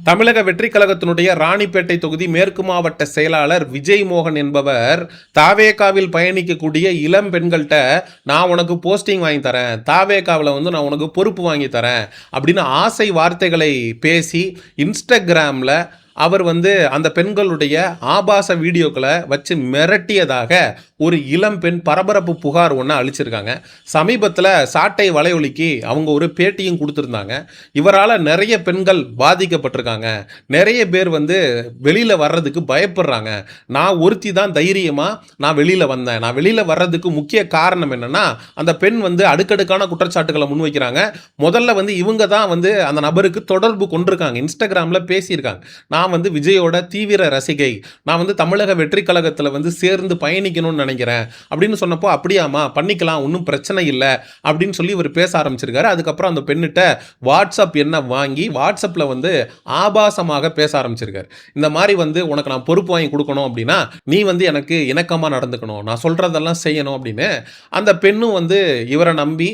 தமிழக வெற்றி கழகத்தினுடைய ராணிப்பேட்டை தொகுதி மேற்கு மாவட்ட செயலாளர் விஜய் மோகன் என்பவர் தாவேகாவில் பயணிக்கக்கூடிய இளம் பெண்கள்கிட்ட நான் உனக்கு போஸ்டிங் வாங்கி தரேன், தாவேகாவில் நான் உனக்கு பொறுப்பு வாங்கி தரேன் அப்படின்னு ஆசை வார்த்தைகளை பேசி இன்ஸ்டாகிராமில் அவர் அந்த பெண்களுடைய ஆபாச வீடியோக்களை வச்சு மிரட்டியதாக ஒரு இளம் பெண் பரபரப்பு புகார் ஒன்று அளிச்சிருக்காங்க. சமீபத்தில் சாட்டை வலையொலிக்கு அவங்க ஒரு பேட்டியும் கொடுத்துருந்தாங்க. இவரால் நிறைய பெண்கள் பாதிக்கப்பட்டிருக்காங்க. நிறைய பேர் வெளியில் வர்றதுக்கு பயப்படுறாங்க. நான் ஒருத்தி தான் தைரியமாக நான் வெளியில் வந்தேன். நான் வெளியில் வர்றதுக்கு முக்கிய காரணம் என்னென்னா, அந்த பெண் அடுக்கடுக்கான குற்றச்சாட்டுகளை முன்வைக்கிறாங்க. முதல்ல இவங்க தான் அந்த நபருக்கு தொடர்பு கொண்டிருக்காங்க, இன்ஸ்டாகிராமில் பேசியிருக்காங்க. நான் விஜயோட தீவிர ரசிகை, நான் தமிழக வெற்றி கழகத்தில் சேர்ந்து பயணிக்கணும்னு நினைக்கிறேன் அப்படின்னு சொன்னப்போ, அப்படியாமா பண்ணிக்கலாம், ஒன்றும் பிரச்சனை இல்லை அப்படின்னு சொல்லி இவர் பேச ஆரம்பிச்சிருக்காரு. அதுக்கப்புறம் அந்த பெண்ணிட்ட வாட்ஸ்அப் என்ன வாங்கி வாட்ஸ்அப்பில் ஆபாசமாக பேச ஆரம்பிச்சிருக்காரு. இந்த மாதிரி உனக்கு நான் பொறுப்பு வாங்கி கொடுக்கணும் அப்படின்னா நீ எனக்கு இணக்கமாக நடந்துக்கணும், நான் சொல்கிறதெல்லாம் செய்யணும் அப்படின்னு அந்த பெண்ணும் இவரை நம்பி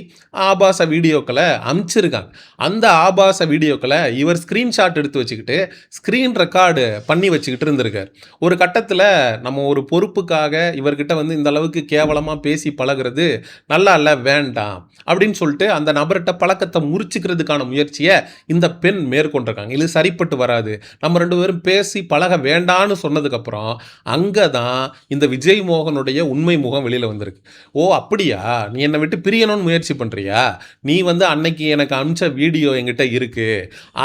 ஆபாச வீடியோக்களை அனுப்பிச்சிருக்காங்க. அந்த ஆபாச வீடியோக்களை இவர் ஸ்க்ரீன்ஷாட் எடுத்து வச்சுக்கிட்டு ஸ்க்ரீன் ரெக்கார்டு பண்ணி வச்சுக்கிட்டு இருந்திருக்கார். ஒரு கட்டத்தில் நம்ம ஒரு பொறுப்புக்காக இவர்கிட்ட இந்த அளவுக்கு கேவலமாக பேசி பழகிறது நல்லா இல்லை, வேண்டாம் அப்படின்னு சொல்லிட்டு அந்த நபர்கிட்ட பழக்கத்தை முறிச்சுக்கிறதுக்கான முயற்சியை இந்த பெண் மேற்கொண்டிருக்காங்க. இது சரிப்பட்டு வராது, நம்ம ரெண்டு பேரும் பேசி பழக வேண்டான்னு சொன்னதுக்கப்புறம் அங்கே தான் இந்த விஜய் மோகனுடைய உண்மை முகம் வெளியில் வந்திருக்கு. ஓ அப்படியா, நீ என்னை விட்டு பிரியணும்னு முயற்சி பண்ணுறியா, நீ அன்னைக்கு எனக்கு அனுப்பிச்ச வீடியோ என்கிட்ட இருக்கு,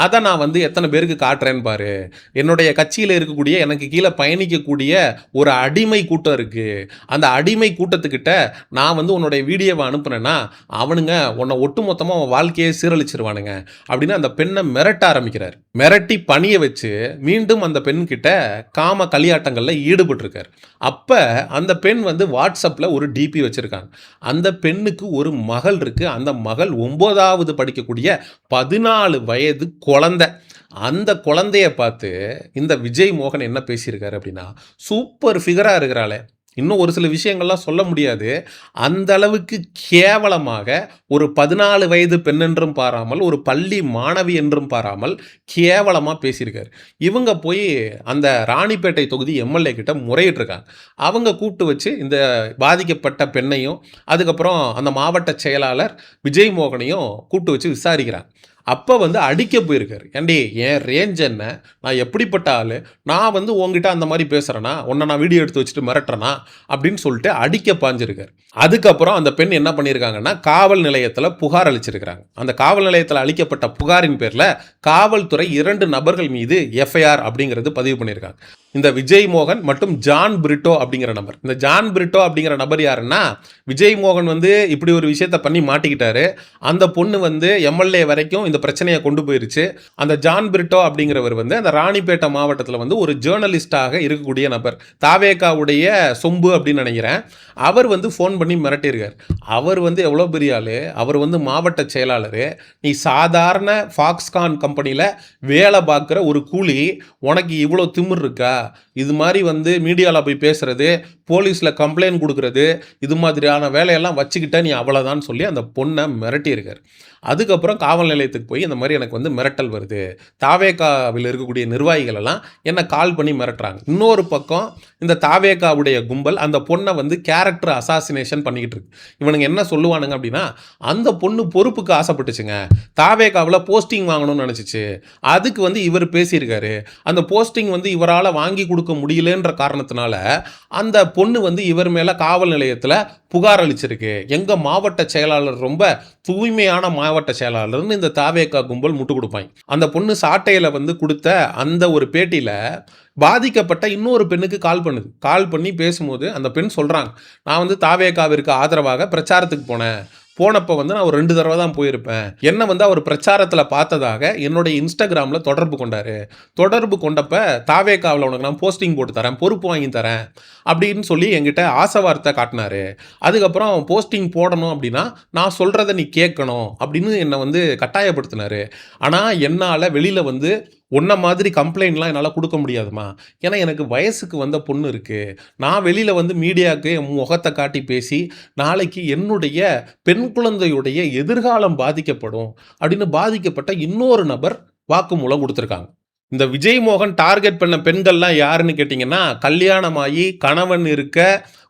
அதை நான் எத்தனை பேருக்கு காட்டுறேன்னு பாரு. என்னுடைய கட்சியில் இருக்கக்கூடிய எனக்கு கீழே பயணிக்கக்கூடிய ஒரு அடிமை கூட்டம் இருக்கு, அந்த அடிமை கூட்டத்துக்கிட்ட நான் உன்னுடைய வீடியோவை அனுப்புனேன்னா அவனுங்க உன்னை ஒட்டுமொத்தமாக அவன் வாழ்க்கையை சீரழிச்சிருவானுங்க அப்படின்னு அந்த பெண்ணை மிரட்ட ஆரம்பிக்கிறார். மிரட்டி பணிய வச்சு மீண்டும் அந்த பெண்கிட்ட காம களியாட்டங்களில் ஈடுபட்டிருக்கார். அப்போ அந்த பெண் வாட்ஸ்அப்பில் ஒரு டிபி வச்சுருக்காங்க. அந்த பெண்ணுக்கு ஒரு மகள் இருக்கு. அந்த மகள் 9வது படிக்கக்கூடிய 14 வயது குழந்தை. அந்த குழந்தைய பார்த்து இந்த விஜய் மோகன் என்ன பேசியிருக்காரு அப்படின்னா, சூப்பர் ஃபிகராக இருக்கிறாளே, இன்னும் ஒரு சில விஷயங்கள்லாம் சொல்ல முடியாது, அந்த அளவுக்கு கேவலமாக ஒரு 14 வயது பெண் என்றும் பாராமல், ஒரு பள்ளி மாணவி என்றும் பாராமல் கேவலமாக பேசியிருக்காரு. இவங்க போய் அந்த ராணிப்பேட்டை தொகுதி எம்எல்ஏ கிட்ட முறையிட்டிருக்காங்க. அவங்க கூப்பிட்டு வச்சு இந்த பாதிக்கப்பட்ட பெண்ணையும் அதுக்கப்புறம் அந்த மாவட்ட செயலாளர் விஜய் மோகனையும் கூப்பிட்டு வச்சு விசாரிக்கிறாங்க. அப்போ அடிக்க போயிருக்காரு. ஏண்டி என் ரேஞ்ச் என்ன, நான் எப்படிப்பட்ட ஆள், நான் உங்ககிட்ட அந்த மாதிரி பேசுகிறேன்னா, உன்னை நான் வீடியோ எடுத்து வச்சுட்டு மிரட்டுறேன்னா அப்படின்னு சொல்லிட்டு அடிக்க பாஞ்சிருக்காரு. அதுக்கப்புறம் அந்த பெண் என்ன பண்ணியிருக்காங்கன்னா, காவல் நிலையத்தில் புகார் அளிச்சிருக்கிறாங்க. அந்த காவல் நிலையத்தில் அளிக்கப்பட்ட புகாரின் பேரில் காவல்துறை 2 நபர்கள் மீது எஃப்ஐஆர் அப்படிங்கிறது பதிவு பண்ணியிருக்காங்க. இந்த விஜய் மோகன் மற்றும் ஜான் பிரிட்டோ அப்படிங்கிற நபர். இந்த ஜான் பிரிட்டோ அப்படிங்கிற நபர் யாருன்னா, விஜய் மோகன் இப்படி ஒரு விஷயத்த பண்ணி மாட்டிக்கிட்டாரு. அந்த பொண்ணு எம்எல்ஏ வரைக்கும் இந்த பிரச்சனையை கொண்டு போயிருச்சு. அந்த ஜான் பிரிட்டோ அப்படிங்கிறவர் அந்த ராணிப்பேட்டை மாவட்டத்தில் ஒரு ஜேர்னலிஸ்டாக இருக்கக்கூடிய நபர். தாவேகாவுடைய சொம்பு அப்படின்னு நினைக்கிறேன். அவர் ஃபோன் பண்ணி மிரட்டியிருக்கார். அவர் எவ்வளோ பெரிய ஆள், அவர் மாவட்ட செயலாளர். நீ சாதாரண ஃபாக்ஸ்கான் கம்பெனியில் வேலை பார்க்குற ஒரு கூலி, உனக்கு இவ்வளோ திமிர் இருக்கா, இது மாதிரி மீடியாவில் போய் பேசுறது, போலீஸில் கம்ப்ளைண்ட் கொடுக்கறது, இது மாதிரியான வேலையெல்லாம் வச்சுக்கிட்ட நீ அவ்வளோதான் சொல்லி அந்த பொண்ணை மிரட்டியிருக்கார். அதுக்கப்புறம் காவல் நிலையத்துக்கு போய் இந்த மாதிரி எனக்கு மிரட்டல் வருது, தாவேகாவில் இருக்கக்கூடிய நிர்வாகிகள் எல்லாம் என்னை கால் பண்ணி மிரட்டுறாங்க. இன்னொரு பக்கம் இந்த தாவேகாவுடைய கும்பல் அந்த பொண்ணை கேரக்டர் அசாசினேஷன் பண்ணிக்கிட்டு இருக்கு. இவனுங்க என்ன சொல்லுவானுங்க அப்படின்னா, அந்த பொண்ணு பொறுப்புக்கு ஆசைப்பட்டுச்சுங்க, தாவேகாவில் போஸ்டிங் வாங்கணும்னு நினச்சிச்சு, அதுக்கு இவர் பேசியிருக்காரு, அந்த போஸ்டிங் இவரால் வாங்கி கொடுக்க முடியலன்ற காரணத்தினால அந்த பொண்ணு இவர் மேலே காவல் நிலையத்தில் புகார் அளிச்சிருக்கு. எங்கள் மாவட்ட செயலாளர் ரொம்ப தூய்மையான மாவட்ட செயலாளர்னு இந்த தாவேகா கும்பல் முட்டு கொடுப்பாங்க. அந்த பொண்ணு சாட்டையில் கொடுத்த அந்த ஒரு பேட்டியில் பாதிக்கப்பட்ட இன்னொரு பெண்ணுக்கு கால் பண்ணுது. கால் பண்ணி பேசும்போது அந்த பெண் சொல்கிறாங்க, நான் தாவேகாவிற்கு ஆதரவாக பிரச்சாரத்துக்கு போனப்போ நான் ஒரு 2 தடவை தான் போயிருப்பேன். என்ன அவர் பிரச்சாரத்தில் பார்த்ததாக என்னுடைய இன்ஸ்டாகிராமில் தொடர்பு கொண்டார். தொடர்பு கொண்டப்ப தாவேகாவில் உனக்கு நான் போஸ்டிங் போட்டு தரேன், பொறுப்பு வாங்கி தரேன் அப்படின்னு சொல்லி என்கிட்ட ஆசை வார்த்தை காட்டினார். அதுக்கப்புறம் போஸ்டிங் போடணும் அப்படின்னா நான் சொல்கிறத நீ கேட்கணும் அப்படின்னு என்னை கட்டாயப்படுத்தினார். ஆனால் என்னால் வெளியில் உன்ன மாதிரி கம்ப்ளைண்ட்லாம் என்னால் கொடுக்க முடியாதுமா, ஏன்னா எனக்கு வயசுக்கு வந்த பொண்ணு இருக்குது. நான் வெளியில் மீடியாவுக்கு என் முகத்தை காட்டி பேசி நாளைக்கு என்னுடைய பெண் குழந்தையுடைய எதிர்காலம் பாதிக்கப்படும் அப்படின்னு பாதிக்கப்பட்ட இன்னொரு நபர் வாக்குமூலம் கொடுத்துருக்காங்க. இந்த விஜய் மோகன் டார்கெட் பண்ண பெண்கள்லாம் யாருன்னு கேட்டிங்கன்னா, கல்யாணமாகி கணவன் இருக்க,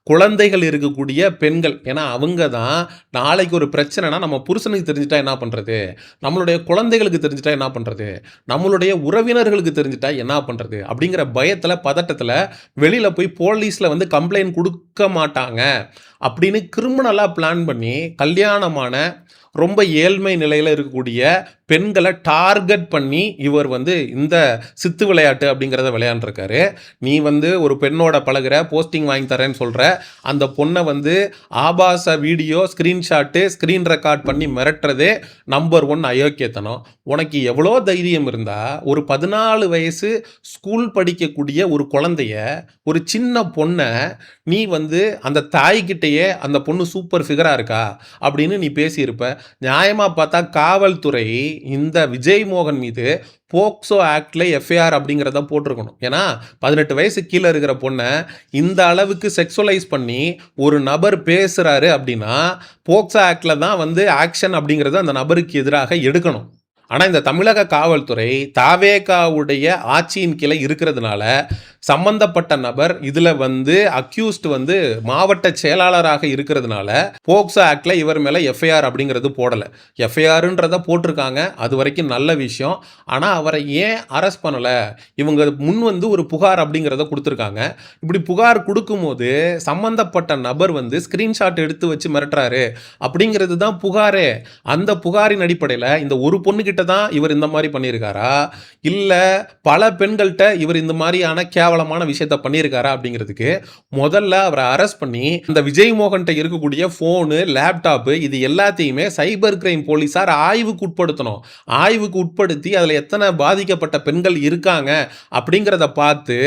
குழந்தைகள் இருக்கக்கூடிய பெண்கள். ஏன்னா அவங்க தான் நாளைக்கு ஒரு பிரச்சனைனா நம்ம புருஷனுக்கு தெரிஞ்சுட்டா என்ன பண்ணுறது, நம்மளுடைய குழந்தைகளுக்கு தெரிஞ்சுட்டா என்ன பண்ணுறது, நம்மளுடைய உறவினர்களுக்கு தெரிஞ்சுட்டா என்ன பண்ணுறது அப்படிங்கிற பயத்தில் பதட்டத்தில் வெளியில் போய் போலீஸில் வந்து கம்ப்ளைண்ட் கொடுக்க மாட்டாங்க அப்படின்னு கிரிமினலாக பிளான் பண்ணி கல்யாணமான ரொம்ப ஏழ்மை நிலையில் இருக்கக்கூடிய பெண்களை டார்கெட் பண்ணி இவர் வந்து இந்த சித்து விளையாட்டு அப்படிங்கிறத விளையாண்டுருக்காரு. நீ வந்து ஒரு பெண்ணோட பழகுற, போஸ்டிங் வாங்கி தரேன்னு சொல்கிற, அந்த பொண்ணை வந்து ஆபாச வீடியோ ஸ்க்ரீன்ஷாட்டு ஸ்க்ரீன் ரெக்கார்ட் பண்ணி மிரட்டுறதே நம்பர் 1 அயோக்கியத்தனம். உனக்கு எவ்வளோ தைரியம் இருந்தால் ஒரு 14 வயசு ஸ்கூல் படிக்கக்கூடிய ஒரு குழந்தைய, ஒரு சின்ன பொண்ணை நீ வந்து அந்த தாய்கிட்டையே அந்த பொண்ணு சூப்பர் ஃபிகராக இருக்கா அப்படின்னு நீ பேசியிருப்ப. நியாயமாக பார்த்தா காவல்துறை இந்த விஜய் மோகன் மீது போக்சோ ஆக்டில் எஃப்ஐஆர் அப்படிங்கிறத போட்டிருக்கணும். ஏன்னா 18 வயசு கீழே இருக்கிற பொண்ணை இந்த அளவுக்கு செக்ஸுவலைஸ் பண்ணி ஒரு நபர் பேசுகிறாரு அப்படின்னா போக்சோ ஆக்டில் தான் வந்து ஆக்ஷன் அப்படிங்கிறது அந்த நபருக்கு எதிராக எடுக்கணும். ஆனால் இந்த தமிழக காவல்துறை தாவேகாவுடைய ஆட்சியின் கீழே இருக்கிறதுனால சம்பந்தப்பட்ட நபர் இதில் வந்து அக்யூஸ்ட் வந்து மாவட்ட செயலாளராக இருக்கிறதுனால போக்சோ ஆக்டில் இவர் மேலே எஃப்ஐஆர் அப்படிங்கிறது போடலை. எஃப்ஐஆருன்றதை போட்டிருக்காங்க, அது வரைக்கும் நல்ல விஷயம். ஆனால் அவரை ஏன் அரெஸ்ட் பண்ணலை, இவங்க முன் வந்து ஒரு புகார் அப்படிங்கிறத கொடுத்துருக்காங்க. இப்படி புகார் கொடுக்கும்போது சம்பந்தப்பட்ட நபர் வந்து ஸ்க்ரீன்ஷாட் எடுத்து வச்சு மிரட்டுறாரு அப்படிங்கிறது தான் புகாரே. அந்த புகாரின் அடிப்படையில் இந்த ஒரு பொண்ணுகிட்ட தான் இவர் இந்த மாதிரி பண்ணியிருக்காரா, இல்லை பல பெண்கள்கிட்ட இவர் இந்த மாதிரியான கேவலமான விஷயத்த பண்ணியிருக்காரா அப்படிங்கிறதுக்கு முதல்ல அவரை அரெஸ்ட் பண்ணி அந்த விஜய் மோகன்கிட்ட இருக்கக்கூடிய ஃபோனு, லேப்டாப்பு இது எல்லாத்தையுமே சைபர் கிரைம் போலீஸார் ஆய்வுக்கு உட்படுத்தணும். ஆய்வுக்கு உட்படுத்தி அதில் எத்தனை பாதிக்கப்பட்ட பெண்கள் இருக்காங்க அப்படிங்கிறத பார்த்து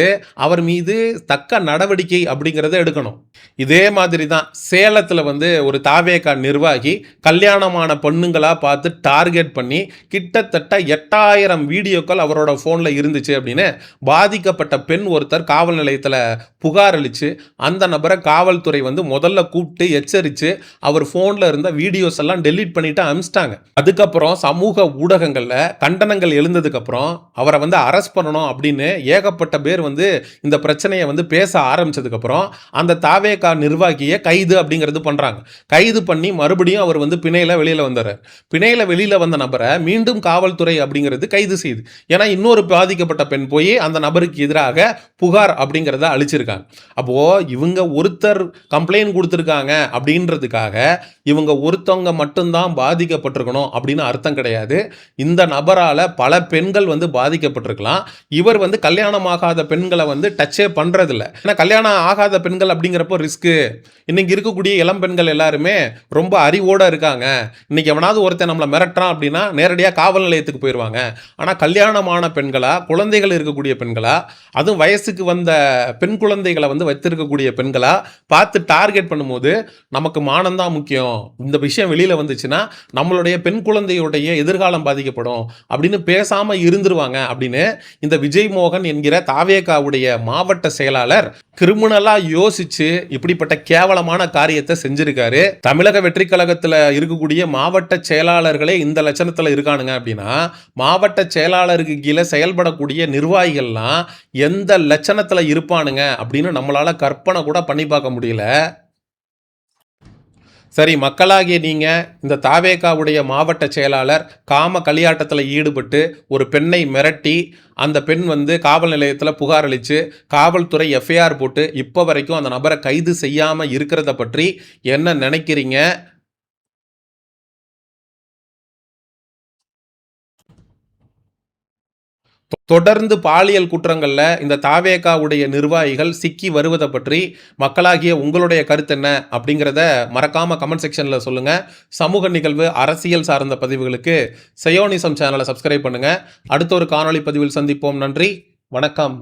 அவர் மீது தக்க நடவடிக்கை அப்படிங்கிறத எடுக்கணும். இதே மாதிரி தான் சேலத்தில் வந்து ஒரு தாவேகா நிர்வாகி கல்யாணமான பொண்ணுங்களா பார்த்து டார்கெட் பண்ணி கிட்டத்தட்ட 8000 வீடியோக்கள் அவரோட ஃபோனில் இருந்துச்சு அப்படின்னு பாதிக்கப்பட்ட பெண் ஒருத்தர் காவல் நிலையத்தில் புகார் அளித்து அந்த நபரை காவல்துறை வந்து முதல்ல கூப்பிட்டு எச்சரித்து அவர் ஃபோனில் இருந்த வீடியோஸ் எல்லாம் டெலீட் பண்ணிட்டு அனுப்பிச்சிட்டாங்க. அதுக்கப்புறம் சமூக ஊடகங்களில் கண்டனங்கள் எழுந்ததுக்கப்புறம் அவரை வந்து அரெஸ்ட் பண்ணணும் அப்படின்னு ஏகப்பட்ட பேர் வந்து இந்த பிரச்சனையை வந்து பேச ஆரம்பிச்சதுக்கப்புறம் அந்த தாவேகா நிர்வாகியை கைது அப்படிங்கிறது பண்ணுறாங்க. கைது பண்ணி மறுபடியும் அவர் வந்து பிணையில் வெளியில் வந்தார். பிணையில் வெளியில் வந்த நபரை மீண்டும் காவல்துறை அப்படிங்கிறது கைது செய்யுது. ஏன்னா இன்னொரு பாதிக்கப்பட்ட பெண் போய் அந்த நபருக்கு எதிராக புகார் அப்படிங்கிறத அளிச்சிருக்காங்க. அப்போ இவங்க ஒருத்தர் கம்ப்ளைண்ட் கொடுத்துருக்காங்க அப்படின்றதுக்காக இவங்க ஒருத்தவங்க மட்டும்தான் பாதிக்கப்பட்டிருக்கணும் அப்படின்னு அர்த்தம் கிடையாது. இந்த நபரால் பல பெண்கள் வந்து பாதிக்கப்பட்டிருக்கலாம். இவர் வந்து கல்யாணம் ஆகாத பெண்களை வந்து டச்சே பண்றதில்ல. ஏன்னா கல்யாணம் ஆகாத பெண்கள் அப்படிங்கிறப்போ ரிஸ்க்கு. இன்னைக்கு இருக்கக்கூடிய இளம் பெண்கள் எல்லாருமே ரொம்ப அறிவோட இருக்காங்க. இன்னைக்கு எவனாவது ஒருத்தன் நம்மளை மிரட்டுறான் அப்படின்னா நேரடியாக காவல் நிலையத்துக்கு போயிடுவாங்க. ஆனால் கல்யாணமான பெண்களா, குழந்தைகள் இருக்கக்கூடிய பெண்களா, அதுவும் வயசுக்கு வந்த பெண் குழந்தைகளை வந்து வைத்திருக்கக்கூடிய பெண்களா பார்த்து டார்கெட் பண்ணும்போது நமக்கு மானம்தான் முக்கியம். இந்த விஷயம் வெளியில் வந்துச்சுன்னா நம்மளுடைய பெண் குழந்தையுடைய எதிர்காலம் பாதிக்கப்படும் அப்படின்னு பேசாம இருந்துருவாங்க அப்படின்னு இந்த விஜய் மோகன் என்கிற தாவேகாவுடைய மாவட்ட செயலாளர் கிரிமினலா யோசிச்சு இப்படிப்பட்ட கேவலமான காரியத்தை செஞ்சிருக்காரு. தமிழக வெற்றி கழகத்தில் இருக்கக்கூடிய மாவட்ட செயலாளர்களே இந்த லட்சணத்தில் இருக்கானுங்க அப்படின்னா மாவட்ட செயலாளருக்கு கீழே செயல்படக்கூடிய நிர்வாகிகள்லாம் எந்த லட்சணத்தில் இருப்பானுங்க அப்படின்னு நம்மளால கற்பனை கூட பண்ணி பார்க்க முடியல. சரி, மக்களாகிய நீங்கள் இந்த தாவேகாவுடைய மாவட்ட செயலாளர் காம களியாட்டத்தில் ஈடுபட்டு ஒரு பெண்ணை மிரட்டி அந்த பெண் வந்து காவல் நிலையத்தில் புகார் அளித்து காவல்துறை எஃப்ஐஆர் போட்டு இப்போ வரைக்கும் அந்த நபரை கைது செய்யாமல் இருக்கிறத பற்றி என்ன நினைக்கிறீங்க? தொடர்ந்து பாலியல் குற்றங்கள்ல இந்த தாவேகாவுடைய நிர்வாகிகள் சிக்கி வருவதை பற்றி மக்களாகிய உங்களுடைய கருத்து என்ன அப்படிங்கிறத மறக்காம கமெண்ட் செக்ஷன்ல சொல்லுங்க. சமூக நிகழ்வு, அரசியல் சார்ந்த பதிவுகளுக்கு சயோனிசம் சேனலை சப்ஸ்கிரைப் பண்ணுங்க. அடுத்த ஒரு காணொளி பதிவில் சந்திப்போம். நன்றி, வணக்கம்.